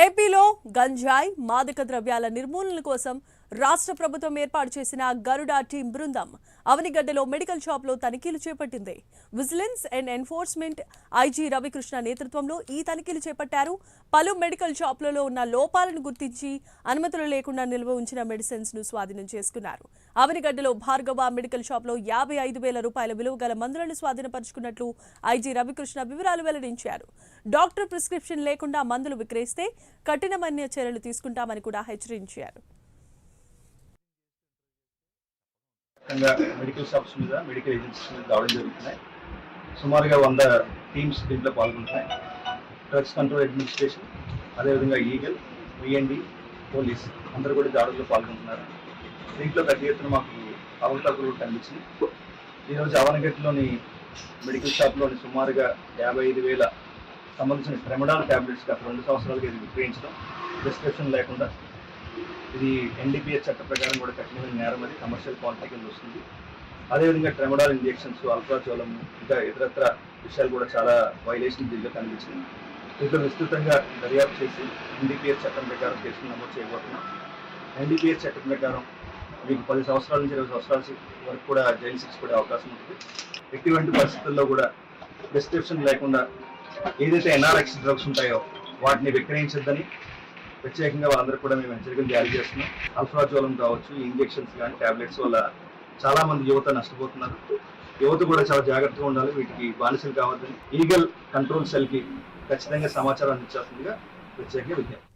ఏపీలో గంజాయి మాదక ద్రవ్యాల నిర్మూలన కోసం రాష్ట్ర ప్రభుత్వం ఏర్పాటు చేసిన గరుడ టీం బృందం అవనిగడ్డలో మెడికల్ షాప్లో తనిఖీలు చేపట్టింది. Vigilance and enforcement IG Ravikrishna నేతృత్వంలో ఈ తనిఖీలు చేపట్టారు. పలు మెడికల్ షాపులలో ఉన్న లోపాలను గుర్తించి అనుమతులు లేకుండా నిల్వ ఉంచిన మెడిసిన్స్ ను స్వాధీనం చేసుకున్నారు. అవనిగడ్డలో భార్గవ మెడికల్ షాప్లో 55,000 రూపాయల విలువ గల మందులను స్వాధీనపరుచుకున్నట్లు ఐజీ రవికృష్ణ వివరాలు వెల్లడించారు. డాక్టర్ ప్రిస్క్రిప్షన్ లేకుండా మందులు విక్రయిస్తే కఠినమైన చర్యలు తీసుకుంటామని కూడా హెచ్చరించారు. మెడికల్ షాప్స్ మీద మెడికల్ ఏజెన్సీస్ మీద రావడం జరుగుతున్నాయి. సుమారుగా 100 టీమ్స్ దీంట్లో పాల్గొంటున్నాయి. డ్రగ్స్ కంట్రోల్ అడ్మినిస్ట్రేషన్, అదేవిధంగా ఈగల్, విఎన్డి, పోలీస్ అందరూ కూడా దాడుల్లో పాల్గొంటున్నారు. దీంట్లో పెద్ద ఎత్తున మాకు అవకతవకలు కనిపించింది. ఈరోజు అవనగట్టులోని మెడికల్ షాప్లోని సుమారుగా 55,000 సంబంధించిన ట్రెమడాల్ ట్యాబ్లెట్స్ గత 2 సంవత్సరాలుగా ఇది విక్రయించడం ప్రిస్క్రిప్షన్ లేకుండా, ఇది ఎన్డీపీఎస్ చట్ట ప్రకారం కూడా కఠినమైన నేరం, అది కమర్షియల్ క్వాంటిటీ కింద వస్తుంది. అదేవిధంగా ట్రెమడాల్ ఇంజెక్షన్స్, అల్ట్రాచోలం, ఇంకా ఇతరత్ర విషయాలు కూడా చాలా వైలేషన్ దీంట్లో కనిపించింది. దీంట్లో విస్తృతంగా దర్యాప్తు చేసి ఎన్డీపీఎస్ చట్టం ప్రకారం కేసులు నమోదు చేయబోతున్నాం. ఎన్డీపీఎస్ చట్టం ప్రకారం మీకు 10 సంవత్సరాల నుంచి 20 సంవత్సరాల వరకు కూడా జైలు శిక్ష పడే అవకాశం ఉంటుంది. ఎటువంటి పరిస్థితుల్లో కూడా ప్రిస్క్రిప్షన్ లేకుండా ఏదైతే ఎన్ఆర్ఎక్స్ డ్రగ్స్ ఉంటాయో వాటిని విక్రయించొద్దని ప్రత్యేకంగా వాళ్ళందరూ కూడా మేము హెచ్చరికలు జారీ చేస్తున్నాం. అల్ట్రాజోలం కావచ్చు, ఇంజెక్షన్స్ కానీ ట్యాబ్లెట్స్ వల్ల చాలా మంది యువత నష్టపోతున్నారు. యువత కూడా చాలా జాగ్రత్తగా ఉండాలి, వీటికి బానిసలు కావద్దని ఈగల్ కంట్రోల్ సెల్కి ఖచ్చితంగా సమాచారం అందించాల్సిందిగా ప్రత్యేకంగా విజ్ఞప్తి.